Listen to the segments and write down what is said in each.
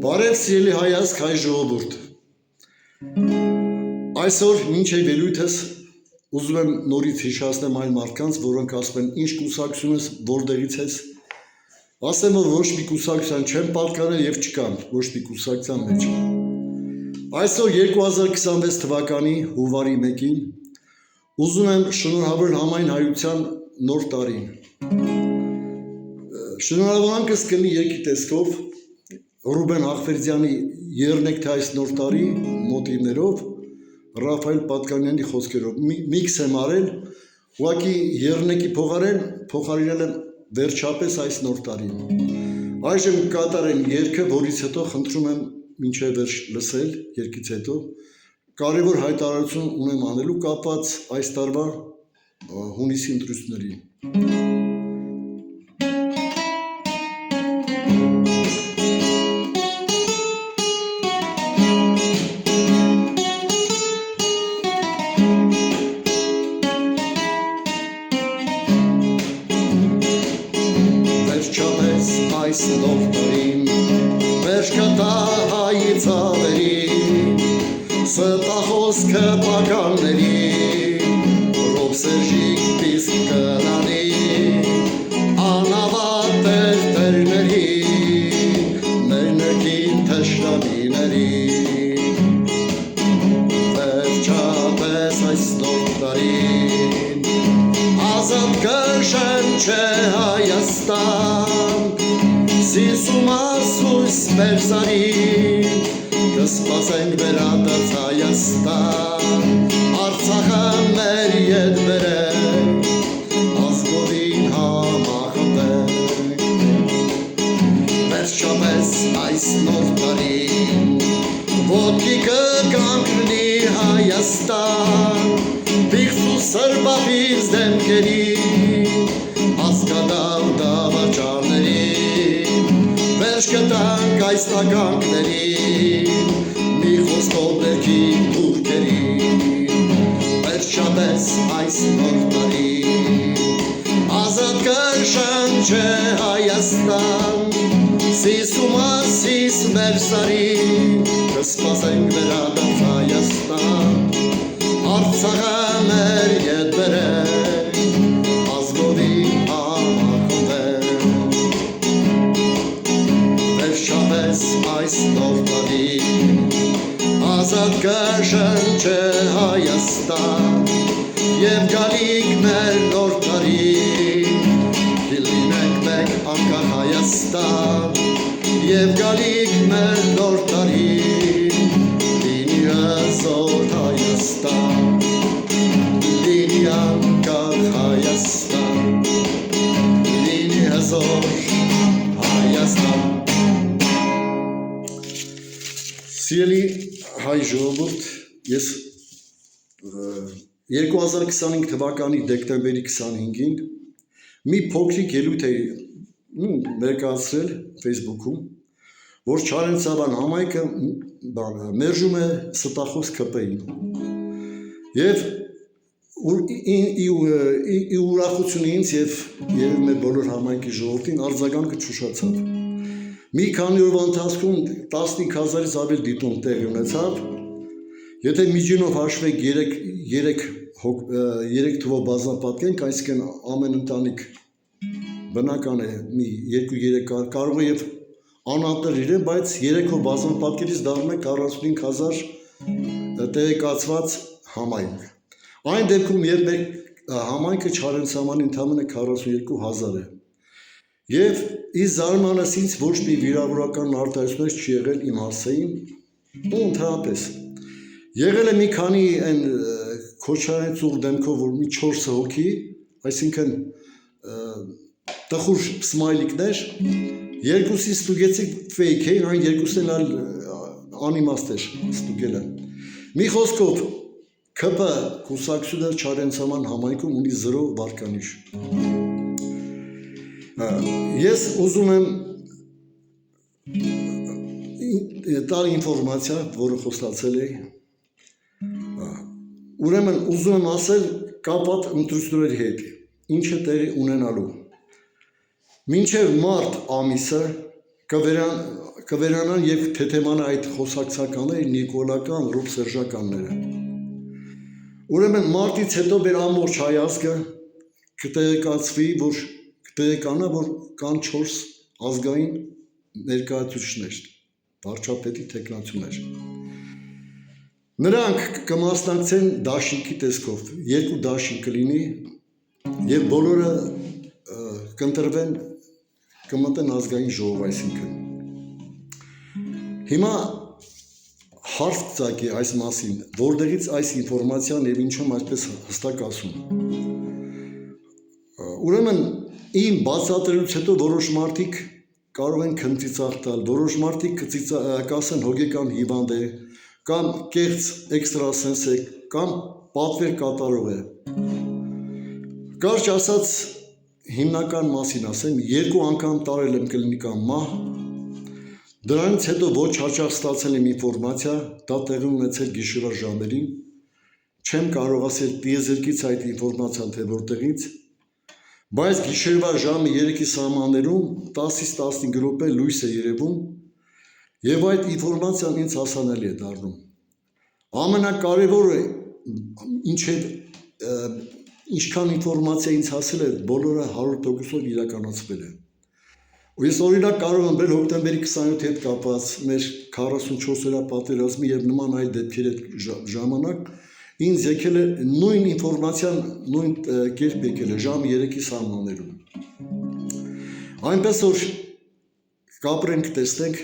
Բարև սիրելի հայազգ հայ ժողովուրդ։ Այսօր մինչև ելույթս ուզում եմ նորից հիշեցնեմ այն մարդկանց, որոնք ասում են ինչ կուսակցություն ես, որտեղից ես։ Ասեմ, որ ոչ մի կուսակցության չեմ պատկանել եւ չկամ, ոչ մի կուսակցության մեջ։ Այսօր 2026 թվականի հունվարի 1-ին ուզում եմ շնորհավորել համայն հայության նոր տարին։ Շնորհավորանքս կլինի երկի տեսքով Ռուբեն Ախվերդյանի երնեք թե այս նոր տարի մոտիվներով Ռաֆայել Պատկանյանի խոսքերով միքս եմ արել, ուղղակի երնեկի փոխարինել եմ վերջապես այս նոր տարին։ Այժմ կատարեն երգը, որից հետո խնդրում եմ մինչև վերջ լսել երգից հետո կարևոր հայտարարություն ունեմ անելու կապված այս տարվա հունիսի ընտրություններին։ Այս նոր տարին վերջ կտա հայի ցավերին, ստախոսքը պականներին, Ռոբ Սերժիկ պիսկ կնանի, անավատ տերտերներին, մեր ներքին թշնամիներին, վերջապես այս նոր տարին, ազատ կշնչե Հայաստան, Սիսում ասույս վերսարին, կսպասենք վերադարձ Հայաստան, Արցախը մեր ետ բերենք, ազգովին համախմբենք, վերջապես այս նոր տարին, ոտքի կկանգնի Հայաստան, պիղծ ու սրբավիզ դեմքերին, ազգադավ դավաճաններին, վերջ կտանք այս տագանքներին, մի խոսքով ներքին թուրքերին, վերջապես այս նոր տարին, ազատ կշնչե Հայաստան, Սիսում ասիս վերսարին, կսպասենք վերադարձ Հայաստան, Արցախը մեր ետ բերենք, ազգովին այս նոր տարին, ազատ կշնչե Հայաստան, և գալիք մեր նոր տարին, կլինենք մենք անկախ Հայաստան, և գալիք մեր նոր տարին, լինի հզոր Հայաստան, լինի անկախ Հայաստան, լինի հզոր Հայաստան։ Սիրելի հայ ժողովուրդ, ես 2025 թվականի դեկտեմբերի 25-ին մի փոքրիկ ելույթ էի ներկայացրել Facebook-ում, որ Չարենցավան համայնքը մերժում է ստախոս ԿՊ-ին և ի ուրախություն ինձ և մեր բոլոր համայնքի ժողովրդին արձագանքը չուշացավ։ Մի քանի օրվա ընթացքում 15,000-ից ավել դիտում տեղի ունեցավ, եթե միջինով հաշվենք 3 թվով բազմապատկենք, այսինքն ամեն ընտանիք բնական է մի 2-3 կարող է և անատներ իրեն, բայց 3-ով բազմապատկելիս դառնում է 45,000 տեղեկացված համայնք։ Այն դեպքում, երբ մեր համայնքը Չարենցամանի ընդամենը 42,000 է, և ի զարմանս ինձ ոչ մի վիրավորական արտահայտություններ չի եղել իմ հասցեին ու ընդհանրապես եղել է մի քանի այն քոչարային ծուղ դեմքով, որ մի 4 հոգի, այսինքն տխուր սմայլիկներ, երկուսի ստուգեցիք ֆեյք էին, այն երկուսն էլ անիմաստ էր ստուգելը։ Մի խոսքով ԿՊ կուսակցությունը Չարենցաման համայնքում ունի 0 վարկանիշ։ Ես ուզում եմ տալ ինֆորմացիա, որը խոստացել էի, ուրեմն ուզում եմ ասել կապված ընտրությունների հետ, ինչ է տեղի ունենալու։ Մինչև մարտ ամիսը կվերանան և թեթեմանա այդ խոսակցականները նիկոլական, ռուբ սերժականները։ Ուրեմն մարտից հետո մեր ամբողջ հայ ազգը կտեղեկանա, որ կան 4 ազգային ներկայացուցիչներ, վարչապետի թեկնածուներ։ Նրանք կմասնակցեն դաշինքի տեսքով, 2 դաշինք կլինի և բոլորը կընտրվեն, կմտնեն ազգային ժողով, այսինքն։ Հիմա հարց կծագի այս մասին, որտեղից այս ինֆորմացիան և ինչում այսպես հստակ ասում։ Ուրեմն իմ բացատրելուց հետո որոշ մարդիկ կարող են քնծիծաղ տալ, որոշ մարդիկ կասեն հոգեկան հիվանդ է, կամ կեղծ էքստրասենս է, կամ պատվեր կատարող է։ Կարճ ասած, հիմնական մասին ասեմ, 2 անգամ տարել եմ կլինիկա մահ, դրանից հետո ոչ հաճախ ստացել եմ ինֆորմացիա, դա տեղի ունեցել գիշերվա ժամերին, չեմ կարող ասել տիեզերքից այդ ինֆորմացիան թե որտեղից, բայց գիշերվա ժամը 3-ի սահմաններում 10-ից 15 րոպե լույս է երևում և այդ ինֆորմացիան ինձ հասանելի է դառնում։ Ամենակարևորը, ինչքան ինֆորմացիա ինձ հասել է, բոլորը 100%-ով իրականացվել է։ Ես օրինակ կարող եմ բերել հոկտեմբերի 27-ի հետ կապված մեր 44-օրյա պատերազմի և նման այլ դեպքերի հետ ժամանակ ինձ եկել է նույն ինֆորմացիան, նույն կերպ եկել է ժամը 3-ի սահմաններում։ Այնպես որ կապրենք, տեսնենք,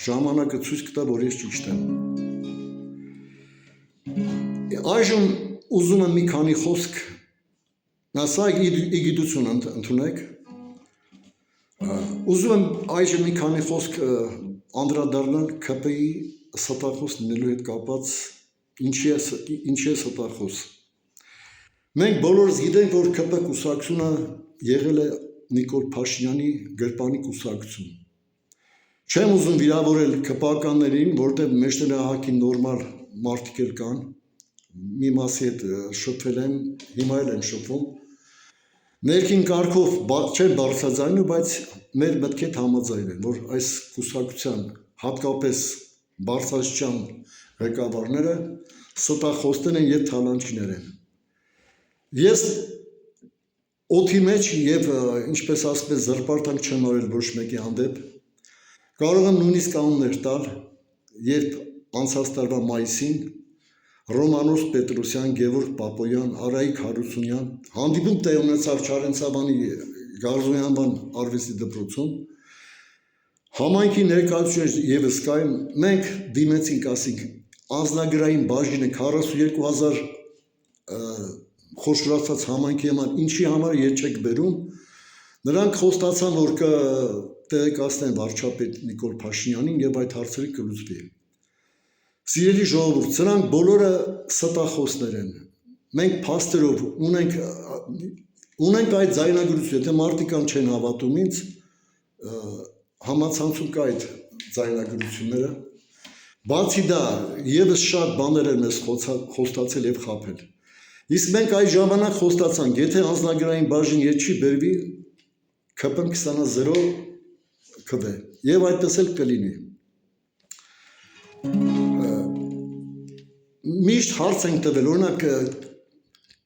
ժամանակը ցույց կտա, որ ես ճիշտ եմ։ Այժմ ուզում եմ մի քանի խոսք, սա իգիտություն ընդունեք, ուզում եմ այժմ մի քանի խոսք անդրադառնալ ՔՊ-ի ստախոս լինելու հետ կապված, ինչի է ստախոս։ Մենք բոլորս գիտենք, որ ՔՊ կուսակցությունը եղել է Նիկոլ Փաշինյանի գրպանի կուսակցություն։ Չեմ ուզում վիրավորել ՔՊ-ականներին, որտեղ մեջտեղահակի նորմալ մարդիկ էլ կան, մի մասի հետ շփվել եմ, հիմա էլ եմ շփվում։ Ներքին կարգով չեմ բարձրաձայնում, բայց մեր մտքի հետ համաձայն են, որ այս կուսակցության հատկապես բարձրաստիճան ղեկավարները ստախոսներ են և թալանչիներ են։ Ես օդի մեջ և ինչպես ասպես զրպարտանք չեմ արել ոչ մեկի հանդեպ, կարող եմ նույնիսկ անուններ տալ, երբ անցած տարվա մայիսին Ռոմանոս Պետրոսյան, Գևորգ Պապոյան, Արայիկ Հարությունյան հանդիպում տեղի ունեցավ Չարենցավանի Գարզոյանվան արվեստի դպրոցում, համայնքի ներկայացուցիչներ ևս կային, մենք դիմեցինք, ասենք, անձնագրային բաժինը 42,000 խոշորացած համայնքի համար, ինչի համար ետ չեք բերում, նրանք խոստացան, որ կտեղեկացնեն վարչապետ Նիկոլ Փաշինյանին և այդ հարցերը կլուծվի։ Սիրելի ժողովուրդ, սրանք բոլորը ստախոսներ են, մենք փաստերով ունենք այդ ձայնագրությունը, եթե մարդիկան չեն հավատում ինձ, համացանցում կա այդ ձայնագրությունները, բացի դա ևս շատ բաներ են մեզ խոստացել և խաբել։ Իսկ մենք այդ ժամանակ խոստացանք, եթե անձնագրային բաժին ետ չի բերվի, ՔՊ-ն կստանա 0 քվ և այդպես էլ կլինի։ Միշտ հարց ենք տվել, օրինակ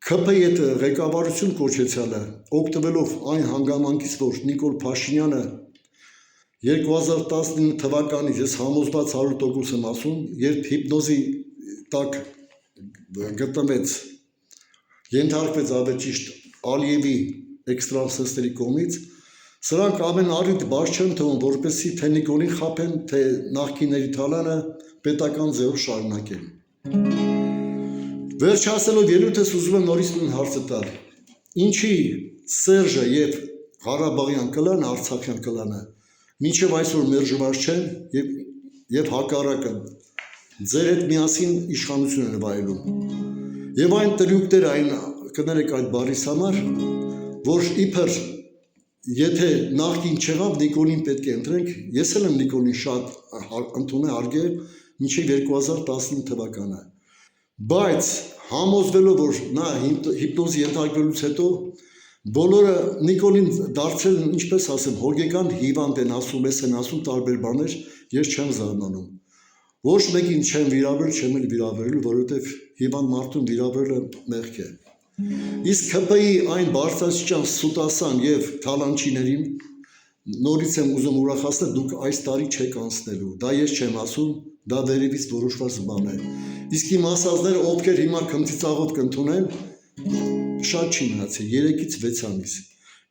ՔՊ-ի հետ ղեկավարություն կոչեցյալը, օգտվելով այն հանգամանքից, որ Նիկոլ Փաշինյանը 2019 թվականից, ես համոզված 100% եմ ասում, երբ հիպնոզի տակ գտնվեց, ենթարկվեց ավելի ճիշտ Ալիևի էքստրասենսների կողմից, սրանք ամեն առիթ բաց չեն թվում, որպեսզի թե Նիկոլին խաբեն, թե նախկինների թալանը պետական ձևով շարունակեն։ Վերջ ասելով ելույթս ուզում եմ նորից նույն հարցը տալ, ինչի Սերժը և Ղարաբաղյան կլանը, Արցախյան կլանը մինչև այսօր մերժված չեն և հակառակը ձեր հետ միասին իշխանություն են վայելում։ Եվ այն տրյուկները, այն կներեք այդ բառիս համար, որ իբր եթե նախկին չեղավ, Նիկոլին պետք է ընտրենք, ես էլ եմ Նիկոլին շատ ընդունել, հարգել մինչև 2019 թվականը, բայց համոզվելով, որ նա հիպնոզի ենթարկվելուց հետո Բոլորը Նիկոլին դարձել են, ինչպես ասեմ, հոգեկան հիվանդ են ասում, են ասում տարբեր բաներ, ես չեմ զարմանում։ Ոչ մեկին չեմ վիրավորել, չեմ էլ վիրավորել, որովհետև հիվանդ մարդուն վիրավորելը մեղք է։ Իսկ ԿՊ-ի այն բարձրաստիճան սուտասան եւ թալանչիներին նորից եմ ուզում ուրախացնել, դուք այս տարի չեք անցնելու։ Դա ես չեմ ասում, դա վերևից որոշված բան է։ Իսկ իմ ասածները, ովքեր հիմա քմծիծաղով կընդունեն, շատ չի մնացել, 3-ից 6 ամիս։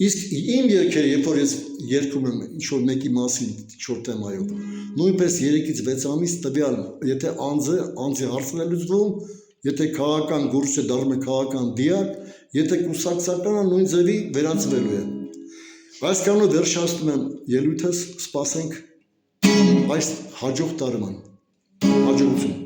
Իսկ իմ երգերը, երբ որ ես երգում եմ ինչ-որ մեկի մասին, ինչ-որ թեմայով, նույնպես 3-ից 6 ամիս տվյալ, եթե անձի հարցն է լուծվում, եթե քաղաքական գործը դառնում է քաղաքական դիակ, եթե կուսակցական նույն ձևի վերածվելու է։ Այս կանոնով վերջացնում եմ ելույթս, սպասենք այս հաջող տարման։ Հաջողություն։